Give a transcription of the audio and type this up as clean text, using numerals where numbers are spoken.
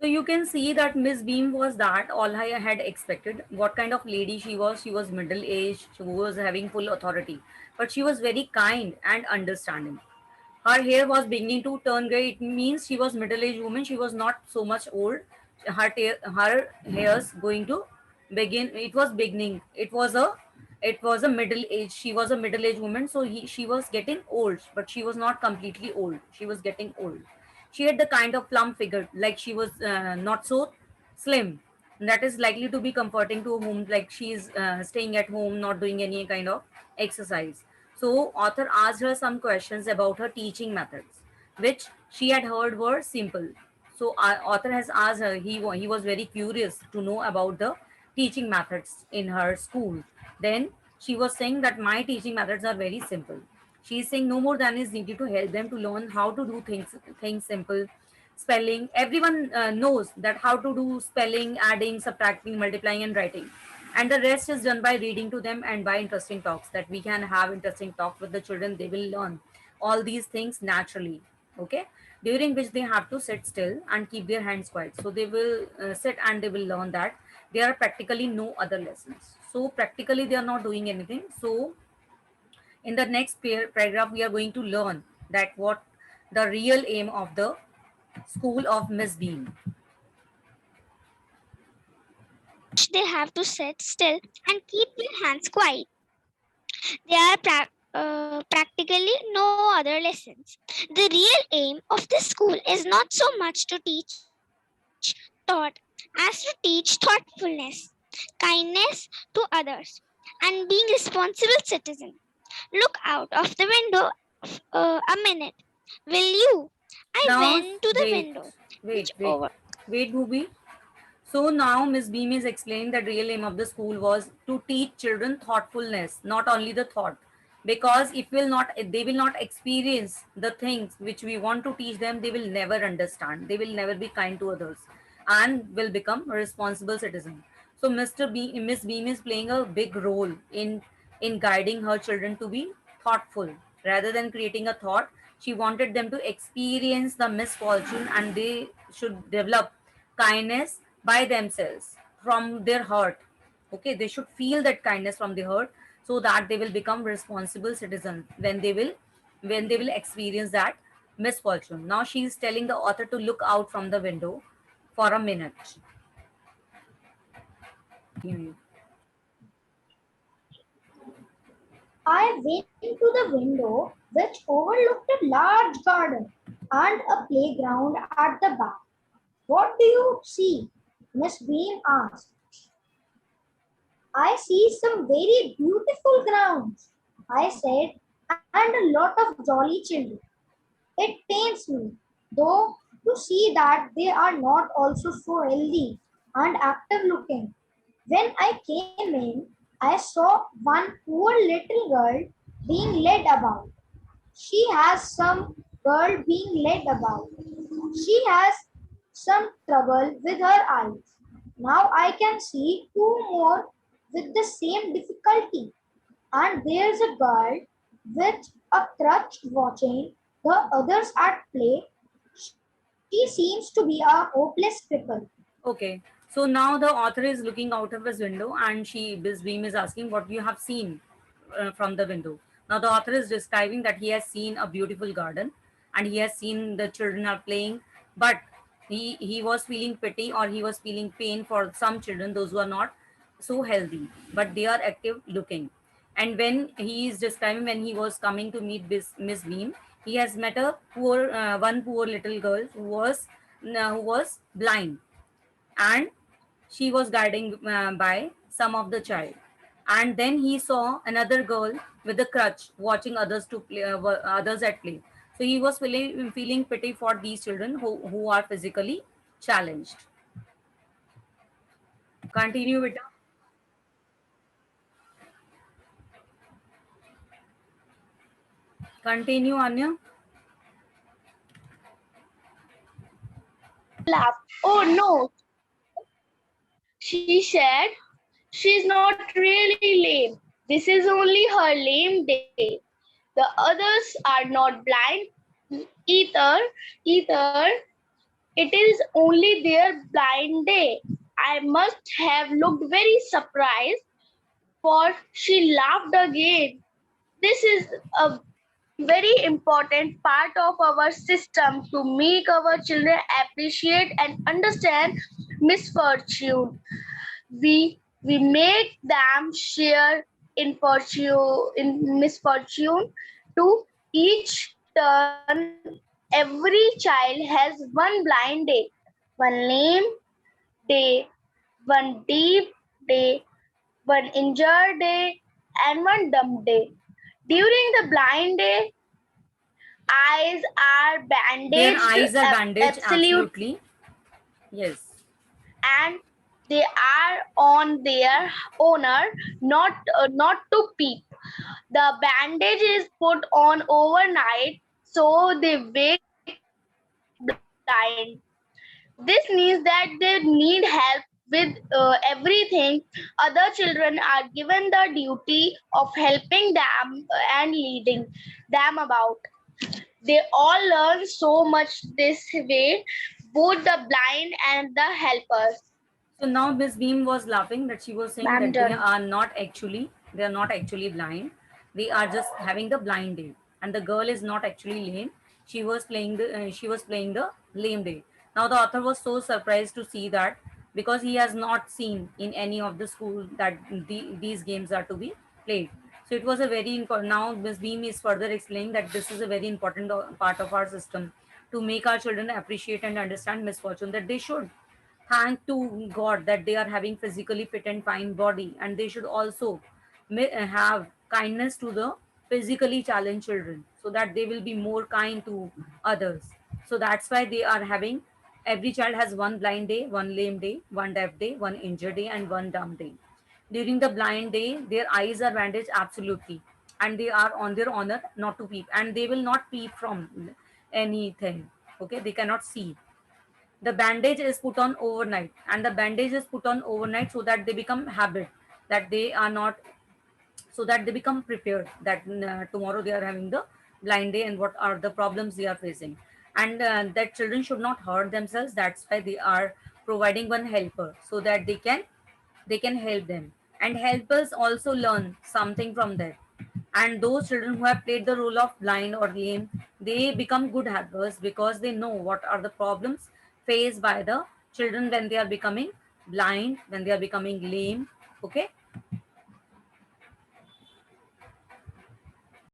So you can see that Miss Beam was that all I had expected. What kind of lady she was? She was middle aged, she was having full authority, but she was very kind and understanding. Her hair was beginning to turn gray. It means she was middle aged woman. She was not so much old. Her hairs going to begin. It was beginning. It was a middle age. She was a middle aged woman. So she was getting old, but she was not completely old. She was getting old. She had the kind of plump figure, like she was not so slim. That is likely to be comforting to whom, like she is staying at home, not doing any kind of exercise. So author asked her some questions about her teaching methods, which she had heard were simple. So author has asked her. He was very curious to know about the teaching methods in her school. Then she was saying that my teaching methods are very simple. She is saying no more than is needed to help them to learn how to do things simple. Spelling, everyone knows that how to do spelling, adding, subtracting, multiplying, and writing, and the rest is done by reading to them and by interesting talks, that we can have interesting talk with the children. They will learn all these things naturally. Okay, during which they have to sit still and keep their hands quiet. So they will sit and they will learn that there are practically no other lessons. So practically they are not doing anything. So in the next paragraph we are going to learn that what the real aim of the school of Miss Bean. They have to sit still and keep their hands quiet. There are practically no other lessons. The real aim of this school is not so much to teach thought as to teach thoughtfulness, kindness to others, and being responsible citizen. Look out of the window a minute, will you? I Now went to the wait, window. wait, Reach wait, over. wait, Bhubi. So now Miss Beam is explaining that real aim of the school was to teach children thoughtfulness, not only the thought. Because if they will not experience the things which we want to teach them, they will never understand. They will never be kind to others and will become a responsible citizen. So Miss Beam is playing a big role in guiding her children to be thoughtful. Rather than creating a thought, she wanted them to experience the misfortune and they should develop kindness by themselves from their heart. Okay, they should feel that kindness from the heart so that they will become responsible citizens when they will experience that misfortune. Now she is telling the author to look out from the window for a minute. Continue. I went to the window which overlooked a large garden and a playground at the back. What do you see? Miss Bean asked. I see some very beautiful grounds, I said, and a lot of jolly children. It pains me, though, to see that they are not also so healthy and active looking. When I came in, I saw one poor little girl being led about. She has some girl being led about. She has some trouble with her eyes. Now I can see two more with the same difficulty. And there's a girl with a crutch watching the others at play. She seems to be a hopeless cripple. Okay, so now the author is looking out of his window and Miss Beam is asking what you have seen from the window. Now the author is describing that he has seen a beautiful garden and he has seen the children are playing, but he was feeling pity or he was feeling pain for some children, those who are not so healthy, but they are active looking. And when he is describing when he was coming to meet Miss Beam, he has met a one poor little girl who was blind, and she was guiding by some of the child. And then he saw another girl with a crutch watching others to play, others at play. So he was feeling pity for these children who are physically challenged. Continue with. Continue, Anya. Laughed. Oh no, she said. She's not really lame. This is only her lame day. The others are not blind either. Either. It is only their blind day. I must have looked very surprised, for she laughed again. This is a very important part of our system to make our children appreciate and understand misfortune. We make them share in misfortune to each turn. Every child has one blind day, one lame day, one deep day, one injured day, and one dumb day. During the blind day, eyes are Their bandaged eyes are bandaged, absolute, absolutely. Yes. and they are on their owner, not to peep. The bandage is put on overnight so they wake blind. This means that they need help with everything. Other children are given the duty of helping them and leading them about. They all learn so much this way, both the blind and the helpers. So now Miss Beam was laughing that she was saying I'm that they done. are not actually, they are not actually blind. They are just having the blind day, and the girl is not actually lame. She was playing the lame day. Now the author was so surprised to see that, because he has not seen in any of the school that these games are to be played. So it was a very important. Now Miss Beam is further explaining that this is a very important part of our system to make our children appreciate and understand misfortune, that they should thank to God that they are having physically fit and fine body, and they should also have kindness to the physically challenged children, so that they will be more kind to others. So that's why they are having, every child has one blind day, one lame day, one deaf day, one injured day, and one dumb day. During the blind day, their eyes are bandaged absolutely, and they are on their honor not to peep, and they will not peep from anything. Okay, they cannot see. The bandage is put on overnight, and the bandage is put on overnight so that they become habit, that they are not, so that they become prepared that tomorrow they are having the blind day and what are the problems they are facing, and that children should not hurt themselves. That's why they are providing one helper so that they can help them, and helpers also learn something from that. And those children who have played the role of blind or lame, they become good helpers because they know what are the problems faced by the children when they are becoming blind, when they are becoming lame. Okay,